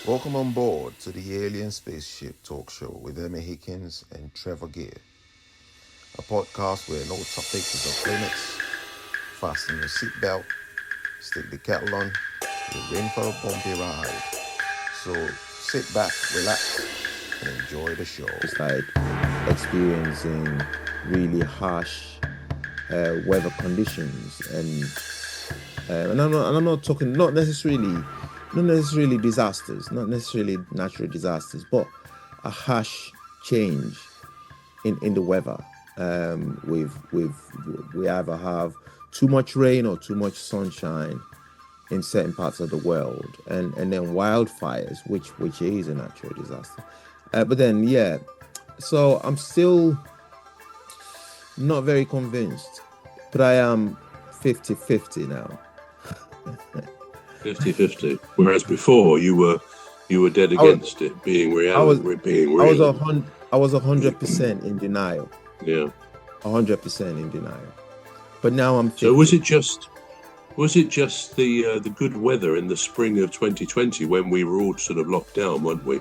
Welcome on board to the Alien Spaceship Talkshow with Emmy Hikins and Trevor Gear, a podcast where no topic is off limits. Fasten your seatbelt, stick the kettle on, you're in for a bumpy ride. So sit back, relax, and enjoy the show. It's like experiencing really harsh weather conditions, and I'm not talking not necessarily disasters, not necessarily natural disasters, but a harsh change in the weather. We either have too much rain or too much sunshine in certain parts of the world, and then wildfires, which is a natural disaster. But then, yeah, so I'm still not very convinced, but I am 50-50 now. 50-50. Whereas before you were dead against it being reality. I was 100% in denial. Yeah, 100% in denial. But now I'm 50. So was it just the good weather in the spring of 2020 when we were all sort of locked down, weren't we?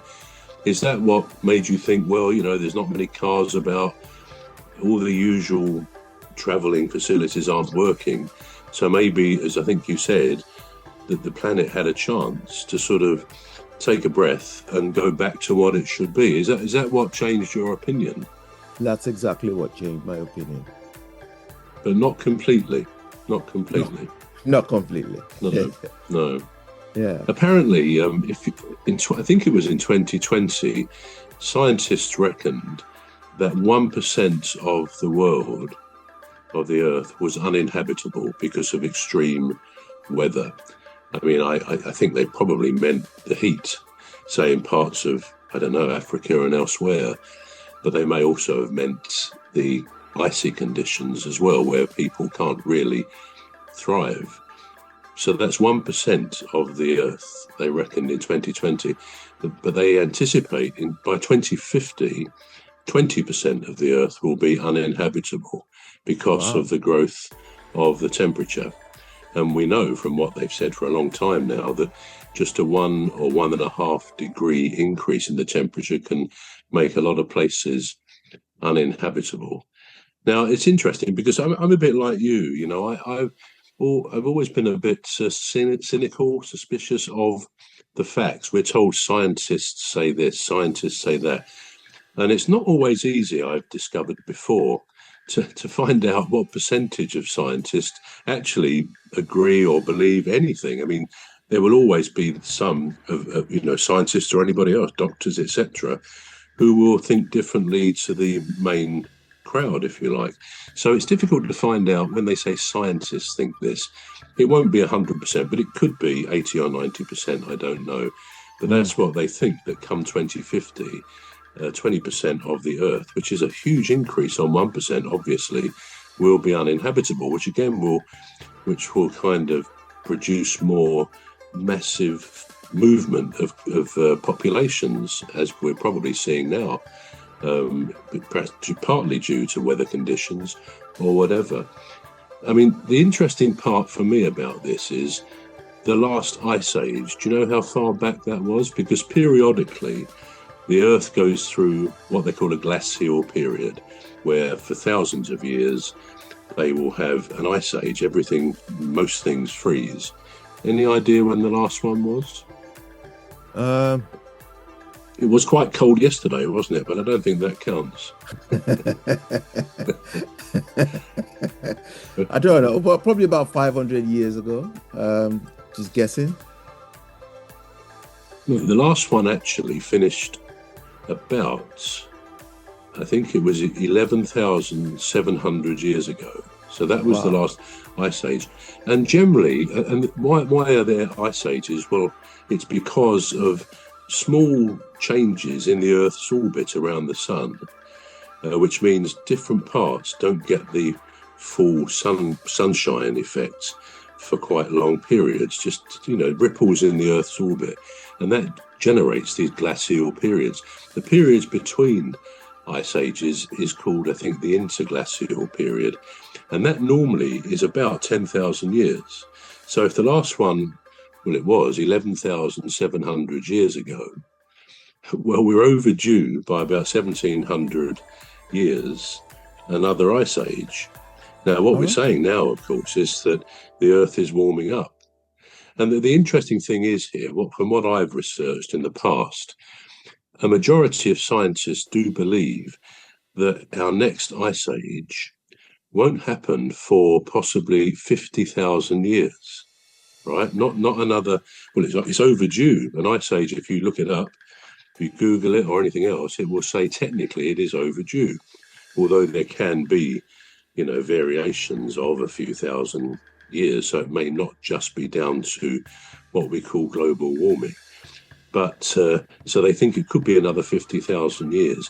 Is that what made you think, well, there's not many cars about, all the usual travelling facilities aren't working, so maybe, as I think you said, that the planet had a chance to sort of take a breath and go back to what it should be? Is that what changed your opinion? That's exactly what changed my opinion. But not completely. Not completely. Not completely. No. Yeah. Apparently, I think it was in 2020, scientists reckoned that 1% of the world, of the Earth, was uninhabitable because of extreme weather. I mean, I think they probably meant the heat, say in parts of, I don't know, Africa and elsewhere, but they may also have meant the icy conditions as well, where people can't really thrive. So that's 1% of the Earth, they reckoned in 2020, but they anticipate by 2050, 20% of the Earth will be uninhabitable because of the growth of the temperature. And we know from what they've said for a long time now that just a 1 or 1.5 degree increase in the temperature can make a lot of places uninhabitable. Now, it's interesting because I'm a bit like you, I've always been a bit cynical, suspicious of the facts. We're told scientists say this, scientists say that. And it's not always easy, I've discovered before, to find out what percentage of scientists actually agree or believe anything. I mean, there will always be some of scientists or anybody else, doctors, etc., who will think differently to the main crowd, if you like. So it's difficult to find out when they say scientists think this. It won't be 100%, but it could be 80 or 90%, I don't know. But that's what they think, that come 2050, 20% of the Earth, which is a huge increase on 1%, obviously, will be uninhabitable, which will kind of produce more massive movement of populations, as we're probably seeing now. Partly due to weather conditions or whatever. I mean, the interesting part for me about this is the last ice age. Do you know how far back that was? Because periodically the Earth goes through what they call a glacial period, where for thousands of years they will have an ice age. Most things freeze. Any idea when the last one was? It was quite cold yesterday, wasn't it? But I don't think that counts. I don't know, but probably about 500 years ago. Just guessing. No, the last one actually finished about, I think it was 11,700 years ago. So that was the last ice age. And generally, and why are there ice ages? Well, it's because of small changes in the Earth's orbit around the sun, which means different parts don't get the full sunshine effects for quite long periods, just ripples in the Earth's orbit, and that generates these glacial periods. The periods between ice ages is called, I think, the interglacial period, and that normally is about 10,000 years. So if the last one well, it was 11,700 years ago. Well, we're overdue by about 1,700 years, another ice age. Now, what we're saying now, of course, is that the Earth is warming up. And the interesting thing is here, from what I've researched in the past, a majority of scientists do believe that our next ice age won't happen for possibly 50,000 years, right? Not another, well, it's overdue. An ice age, if you look it up, if you Google it or anything else, it will say technically it is overdue, although there can be, variations of a few thousand years. So it may not just be down to what we call global warming. But so they think it could be another 50,000 years.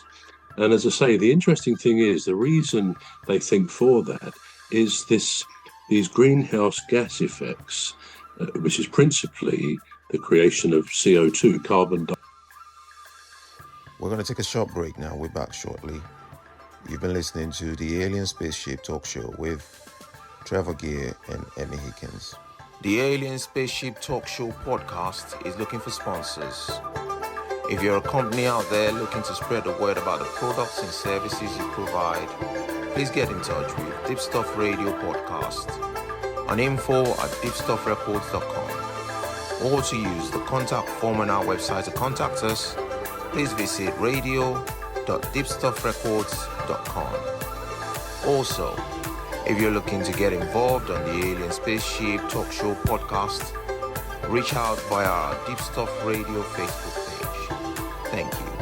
And as I say, the interesting thing is the reason they think for that is these greenhouse gas effects, which is principally the creation of CO2, carbon dioxide. We're going to take a short break now. We're back shortly. You've been listening to the Alien Spaceship Talk Show with Trevor Gear and Emmy Hikins. The Alien Spaceship Talk Show podcast is looking for sponsors. If you're a company out there looking to spread the word about the products and services you provide, please get in touch with Deepstuff Radio Podcast on info@deepstuffrecords.com, or to use the contact form on our website to contact us, please visit radio.deepstuffrecords.com. Also, if you're looking to get involved on the Alien Spaceship Talk Show podcast, reach out via our Deepstuff Radio Facebook page. Thank you.